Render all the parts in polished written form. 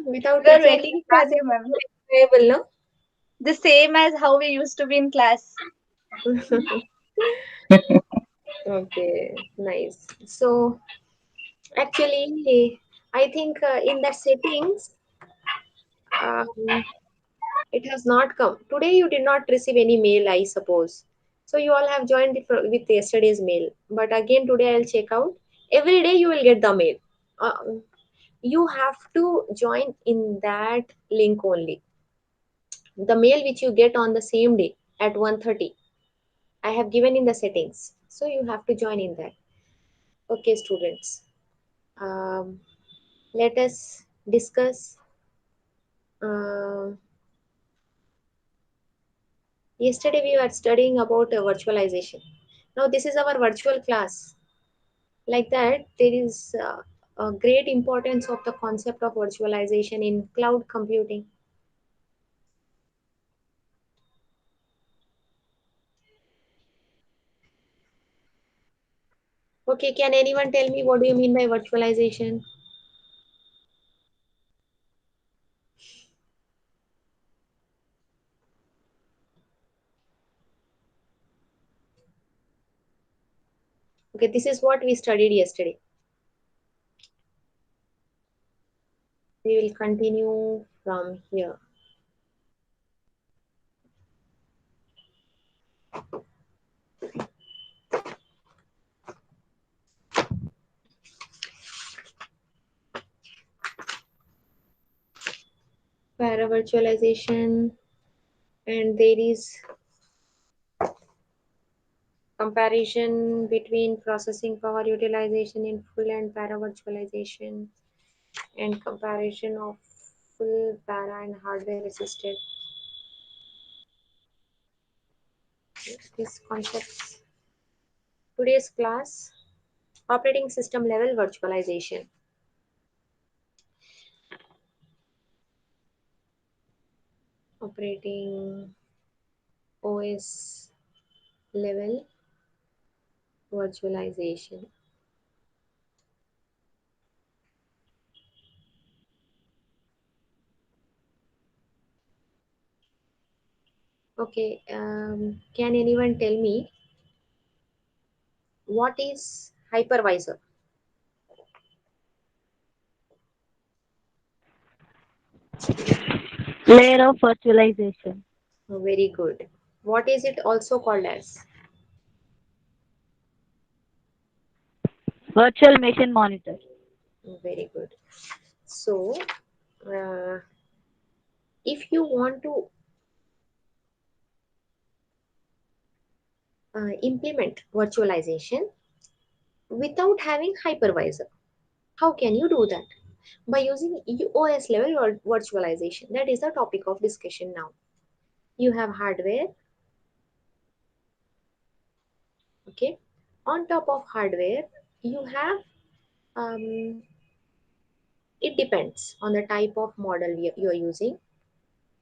Without We are teaching, waiting for class the is mem. enjoyable, The same as how we used to be in class. no? Okay, nice. So actually, I think in that settings, um, it has not come. Today you did not receive any mail, I suppose. So you all have joined with yesterday's mail. But again, today I'll check out. Every day you will get the mail. You have to join in that link only. The mail which you get on the same day at 1:30. I have given in the settings. So you have to join in that. Okay, students. Um, Let us discuss. Uh, Yesterday we were studying about virtualization. Now this is our virtual class. Like that, there is a great importance of the concept of virtualization in cloud computing. Okay, can anyone tell me what do you mean by virtualization? Okay, this is what we studied yesterday. We will continue from here. Para virtualization, and there is comparison between processing power utilization in full and para virtualization, and comparison of full para and hardware assisted. These concepts. Today's class, operating system level virtualization. Operating OS level virtualization. Okay, can anyone tell me what is hypervisor? Layer of virtualization. Oh, very good. What is it also called as? Virtual machine monitor. Very good. So, uh, if you want to implement virtualization without having hypervisor, how can you do that? By using OS level virtualization. That is the topic of discussion now. You have hardware, okay. On top of hardware, you have it depends on the type of model you are using.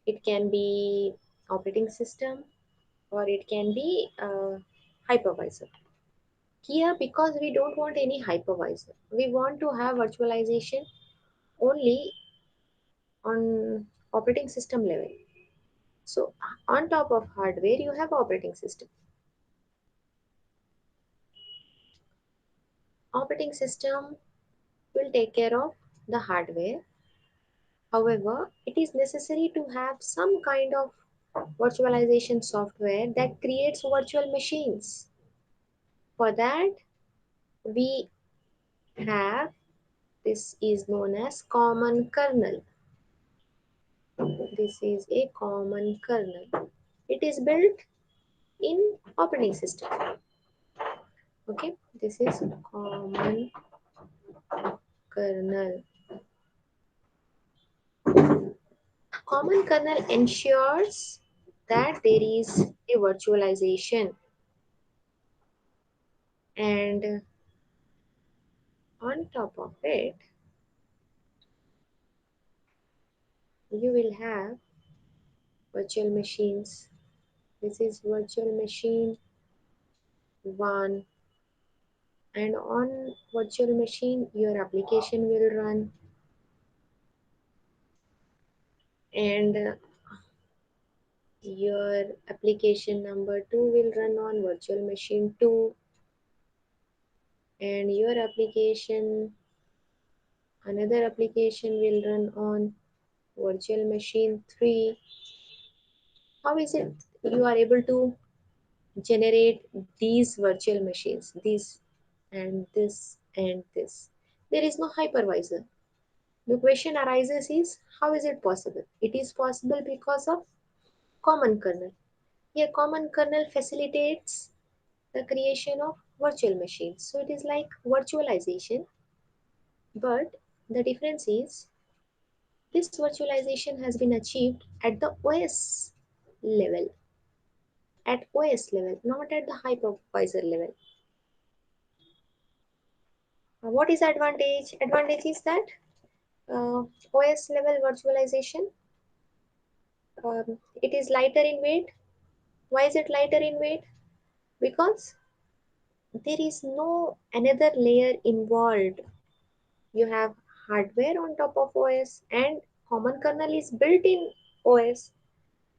It can be operating system or it can be hypervisor. Here, because we don't want any hypervisor, we want to have virtualization only on operating system level. So on top of hardware, you have operating system. Operating system will take care of the hardware. However, it is necessary to have some kind of virtualization software that creates virtual machines. For that, we have this is known as common kernel. This is a common kernel. It is built in operating system. Okay, this is common kernel. Common kernel ensures that there is a virtualization, and on top of it you will have virtual machines. This is virtual machine 1, and on virtual machine your application will run. and your application number 2 will run on virtual machine 2, and your application another application will run on virtual machine 3. How is it you are able to generate these virtual machines, this and this and this? There is no hypervisor. The question arises is, how is it possible? It is possible because of common kernel. Here common kernel facilitates the creation of virtual machines. So it is like virtualization, but the difference is this virtualization has been achieved at the OS level, not at the hypervisor level. What is advantage? Advantage is that OS level virtualization, it is lighter in weight. Why is it lighter in weight? Because there is no another layer involved. You have hardware on top of OS, and common kernel is built in OS.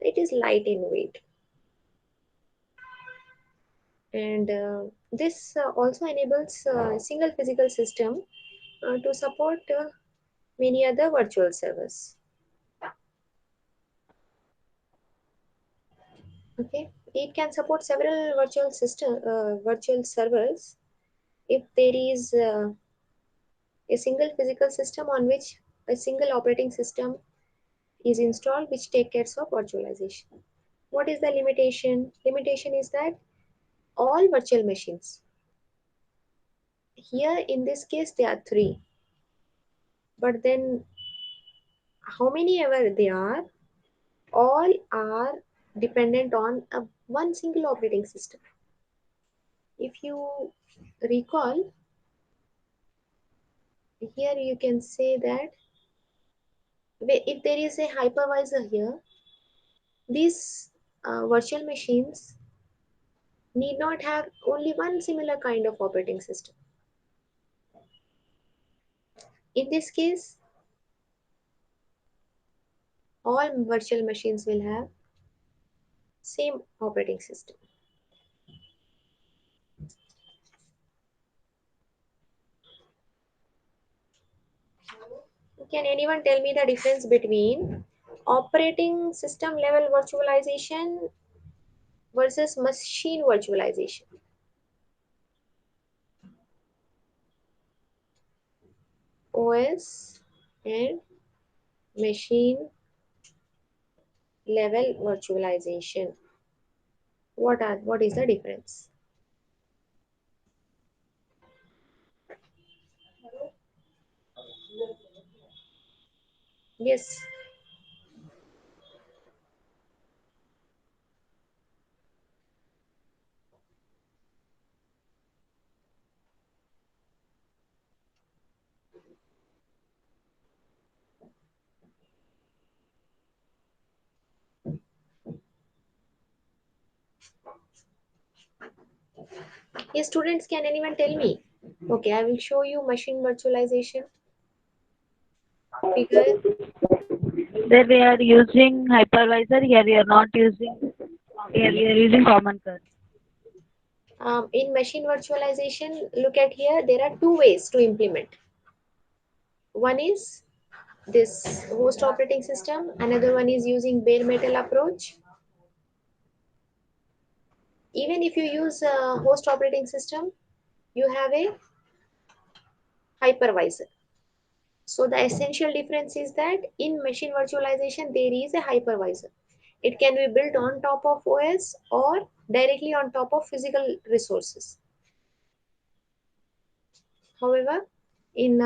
It is light in weight, and this also enables single physical system to support many other virtual servers. Okay, it can support several virtual servers if there is a single physical system on which a single operating system is installed, which take care of virtualization. What is the limitation? Limitation is that all virtual machines, here in this case there are three, but then how many ever they are, all are dependent on one single operating system. If you recall, here you can say that if there is a hypervisor here, these virtual machines need not have only one similar kind of operating system. In this case, all virtual machines will have same operating system. Can anyone tell me the difference between operating system level virtualization versus machine virtualization? OS and machine level virtualization. What is the difference? Yes. Yes, students, can anyone tell me? Okay, I will show you machine virtualization figure. There we are using hypervisor. Here we are not using. Here we are using common kernel. In machine virtualization, look at here, there are two ways to implement. One is this host operating system, another one is using bare metal approach. Even if you use a host operating system, you have a hypervisor. So the essential difference is that in machine virtualization, there is a hypervisor. It can be built on top of OS or directly on top of physical resources. However, in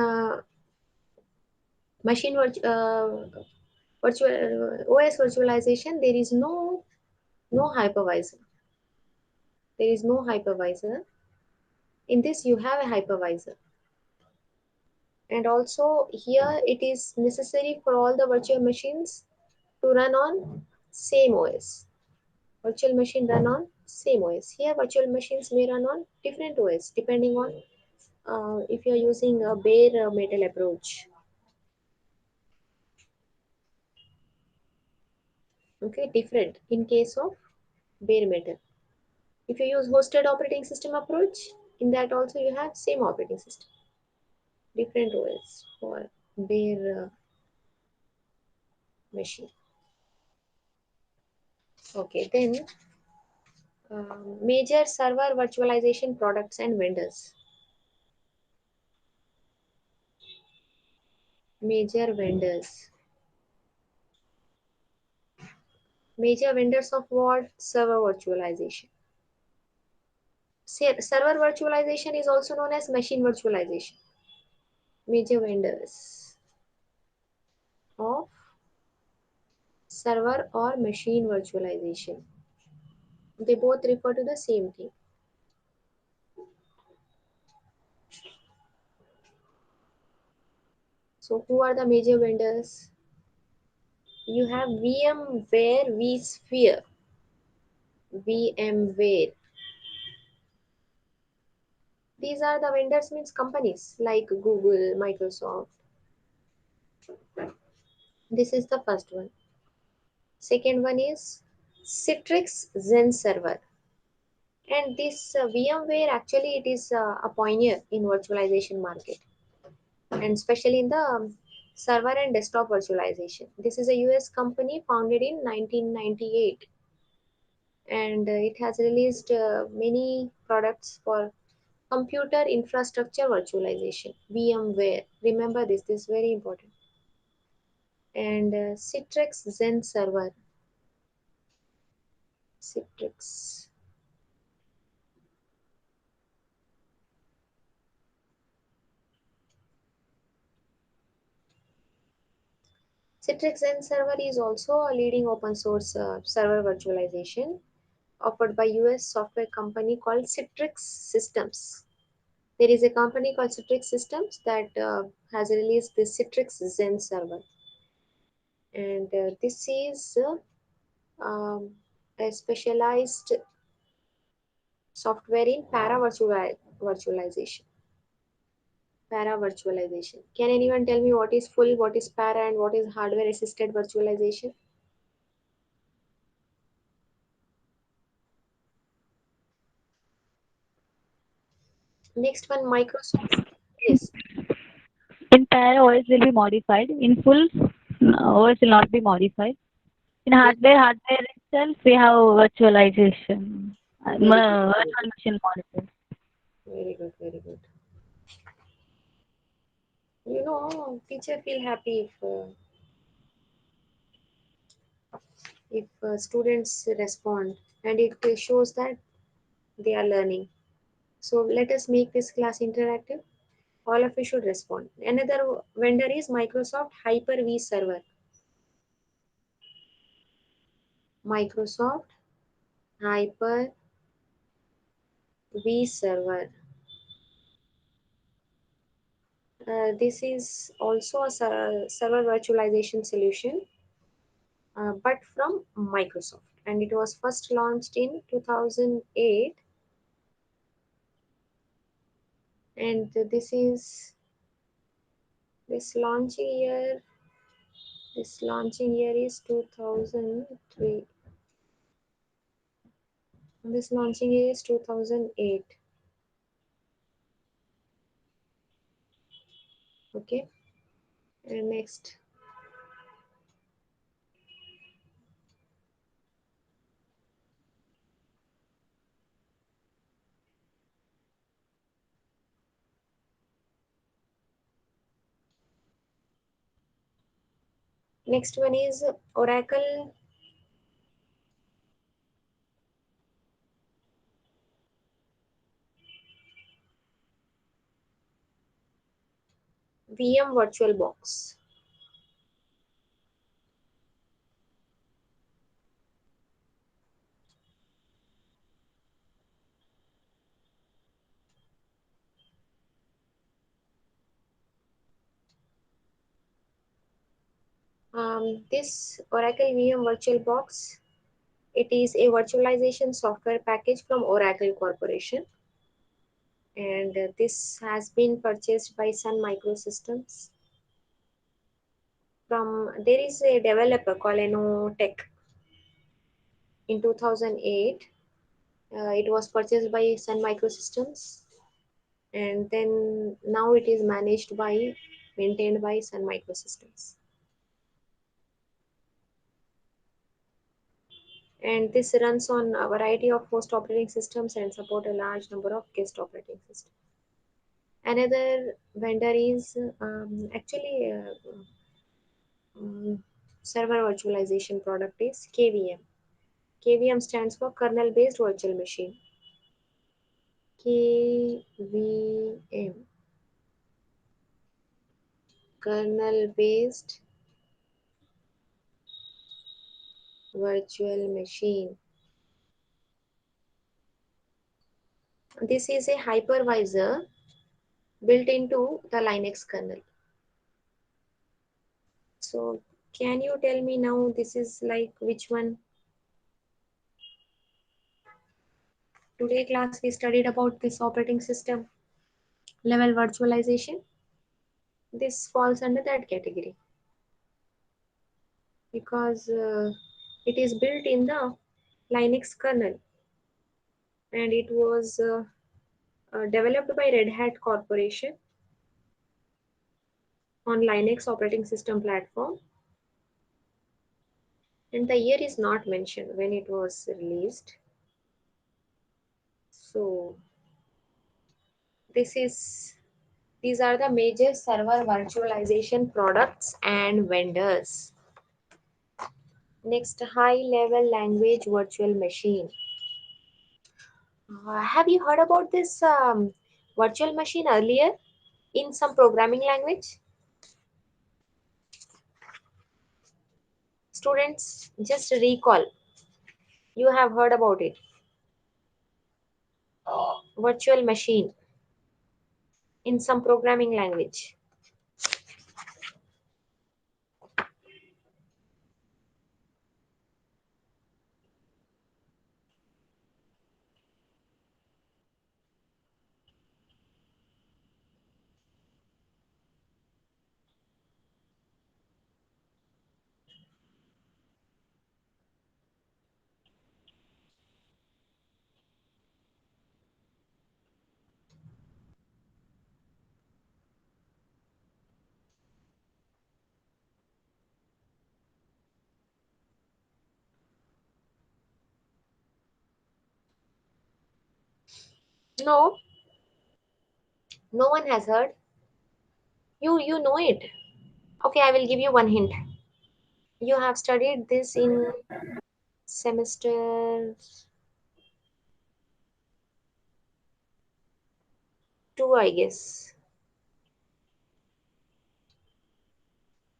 machine OS virtualization, there is no hypervisor. There is no hypervisor. In this, you have a hypervisor. And also here it is necessary for all the virtual machines to run on same OS. Virtual machine run on same OS. Here virtual machines may run on different OS depending on if you are using a bare metal approach. Okay, different in case of bare metal. If you use hosted operating system approach, in that also you have same operating system, different OS for bare machine. Okay, then major server virtualization products and vendors. Major vendors. Major vendors of what? Server virtualization. Server virtualization is also known as machine virtualization. Major vendors of server or machine virtualization. They both refer to the same thing. So, who are the major vendors? You have VMware, vSphere, VMware. These are the vendors means companies like Google, Microsoft. This is the first one. Second one is Citrix Zen Server. And this VMware actually it is a pioneer in virtualization market and especially in the server and desktop virtualization. This is a US company founded in 1998 and it has released many products for computer infrastructure virtualization. VMware. Remember this. This is very important. And Citrix Zen Server. Citrix. Citrix Zen Server is also a leading open source server virtualization offered by US software company called Citrix Systems. There is a company called Citrix Systems that has released the Citrix Zen Server, and this is a specialized software in virtualization. Para virtualization. Can anyone tell me what is full, what is para, and what is hardware assisted virtualization? Next one, Microsoft. Yes, In para, OS will be modified. In full, OS will not be modified. In yes, hardware itself, we have virtualization, very good, very virtual good, machine models. very good, very good. Teacher feel happy if students respond, and it shows that they are learning. So let us make this class interactive. All of you should respond. Another vendor is Microsoft Hyper-V Server. Microsoft Hyper-V Server. This is also a server virtualization solution, but from Microsoft. And it was first launched in 2008. And this launching year. This launching year is 2003. This launching year is 2008. Okay. And next one is Oracle VM VirtualBox. This Oracle VM VirtualBox, it is a virtualization software package from Oracle Corporation, and this has been purchased by Sun Microsystems. From there is a developer called Tech. in 2008. It was purchased by Sun Microsystems, and then now it is managed by, maintained by Sun Microsystems. And this runs on a variety of host operating systems and support a large number of guest operating systems. Another vendor is um, server virtualization product is KVM. KVM stands for kernel based virtual machine. KVM, kernel based virtual machine. This is a hypervisor built into the Linux kernel. So, can you tell me now this is like which one? Today class we studied about this operating system level virtualization. This falls under that category because it is built in the Linux kernel, and it was developed by Red Hat Corporation on Linux operating system platform, and the year is not mentioned when it was released. So this is these are the major server virtualization products and vendors. Next, high level language virtual machine. Have you heard about this virtual machine earlier in some programming language? Students, just recall. You have heard about it. Virtual machine in some programming language. No, no one has heard. You know it. Okay, I will give you one hint. You have studied this in semester 2, I guess.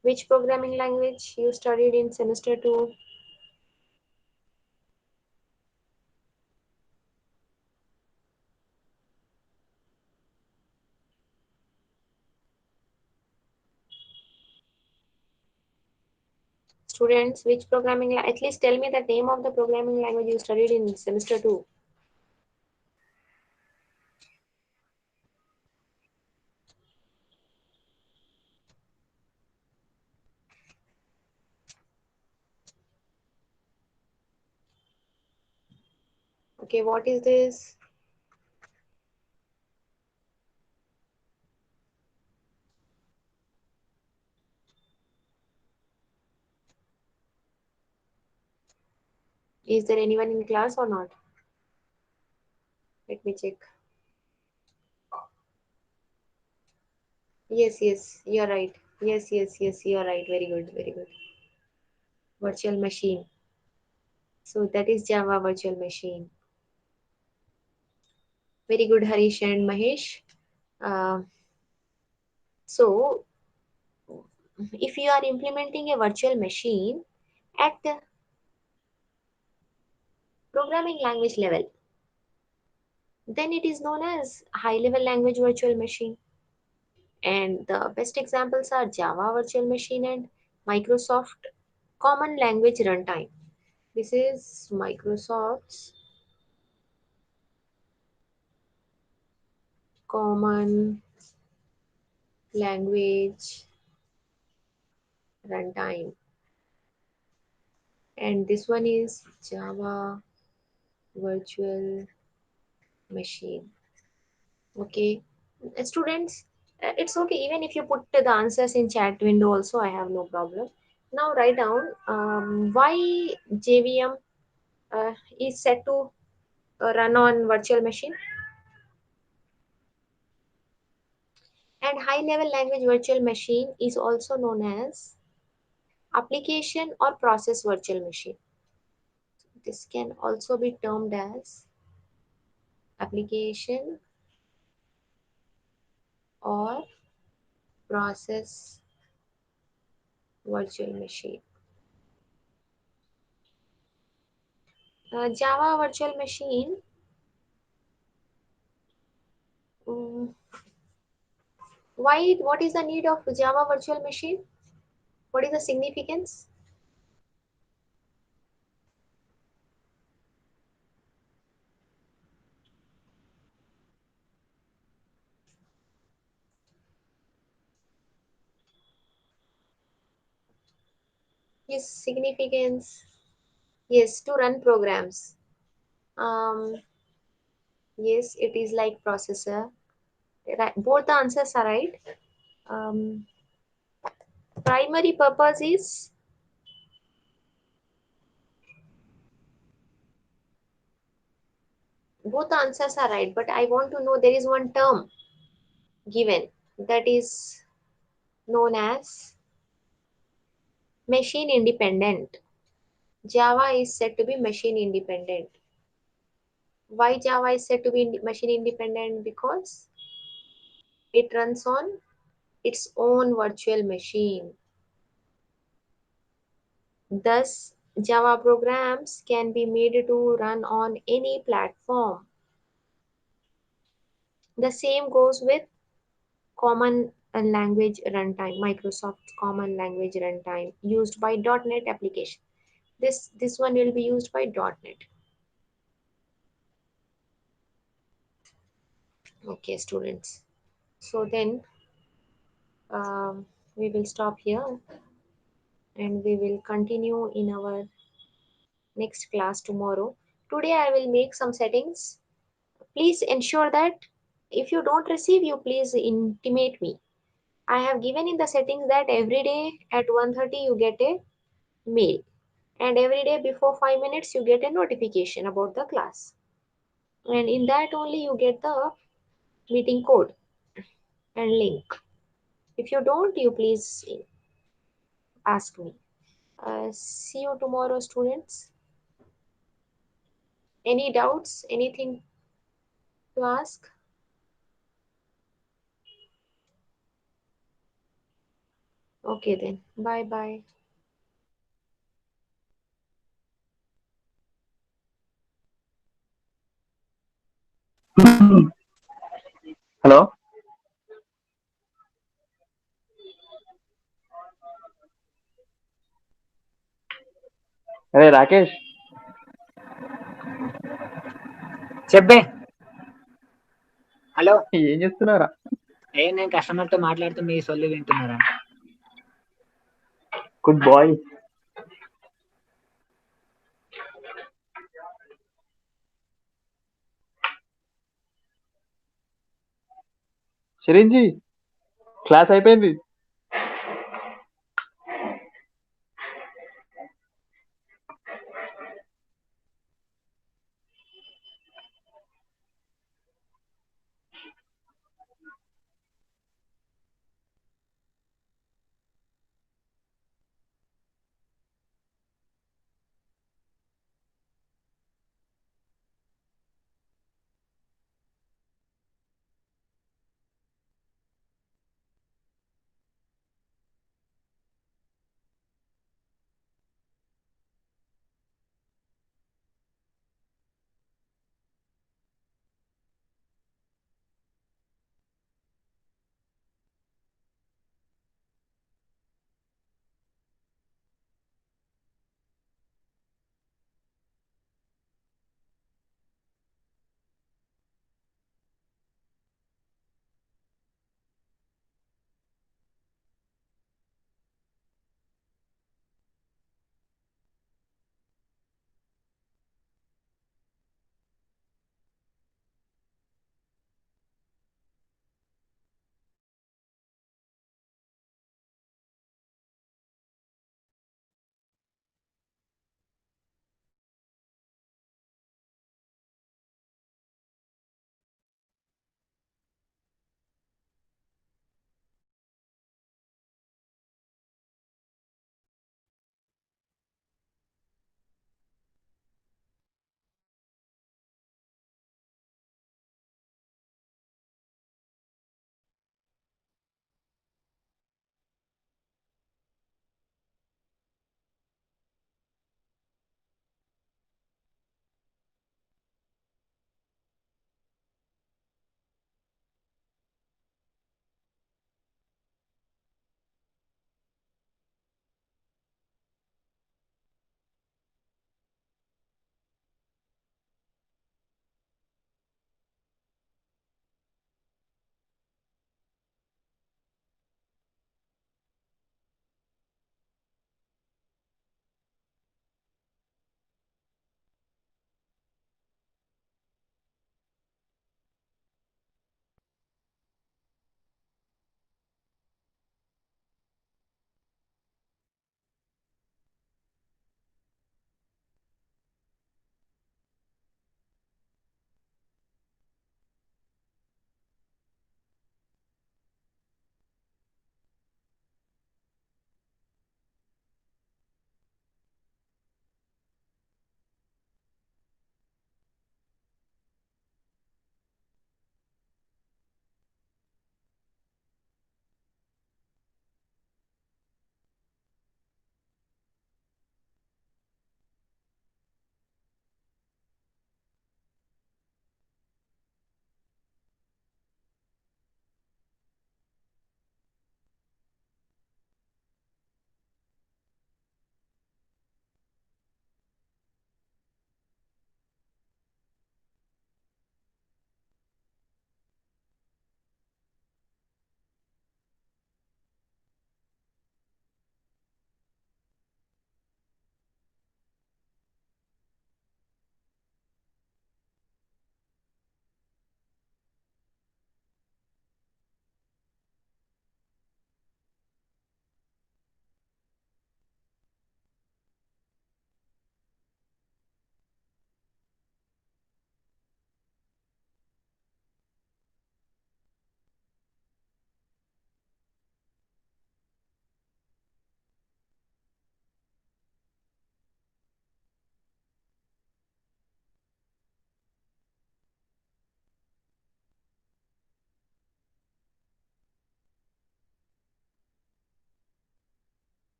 Which programming language you studied in semester 2? Students, which at least tell me the name of the programming language you studied in semester 2. Okay, what is this? Is there anyone in class or not? Let me check. Yes, yes, you're right. Yes, yes, yes, you're right. Very good, very good. Virtual machine. So that is Java virtual machine. Very good, Harish and Mahesh. Uh, so if you are implementing a virtual machine at the programming language level, then it is known as high level language virtual machine. And the best examples are Java virtual machine and Microsoft Common Language Runtime. This is Microsoft's Common Language Runtime. and this one is Java virtual machine. Okay. Students, it's okay even if you put the answers in chat window also, I have no problem. Now write down why JVM is set to run on virtual machine. And high level language virtual machine is also known as application or process virtual machine. This can also be termed as application or process virtual machine. Java virtual machine. um, why? What is the need of Java virtual machine? What is the significance? Yes, significance. Yes, to run programs. Um, yes, it is like processor. Right. Both the answers are right. Um, primary purpose is both the answers are right, but I want to know there is one term given that is known as machine independent. Java is said to be machine independent. Why Java is said to be machine independent? Because it runs on its own virtual machine. Thus, Java programs can be made to run on any platform. The same goes with Common Language Runtime, Microsoft Common Language Runtime used by .NET application. This one will be used by .NET. Okay, students. So then we will stop here and we will continue in our next class tomorrow. Today I will make some settings. Please ensure that if you don't receive, you please intimate me. I have given in the settings that every day at 1:30 you get a mail, and every day before 5 minutes you get a notification about the class, and in that only you get the meeting code and link. If you don't, you please ask me. See you tomorrow, students. Any doubts? Anything to ask? Okay then. Bye bye. Hello. అరే రాకేష్, చెప్పే. Hello. ఏం చేస్తున్నారా? నేను కస్టమర్తో మాట్లాడుతూ మీ సొల్లు వింటున్నారా? Good bye. చిరంజీ, class అయిపోయింది.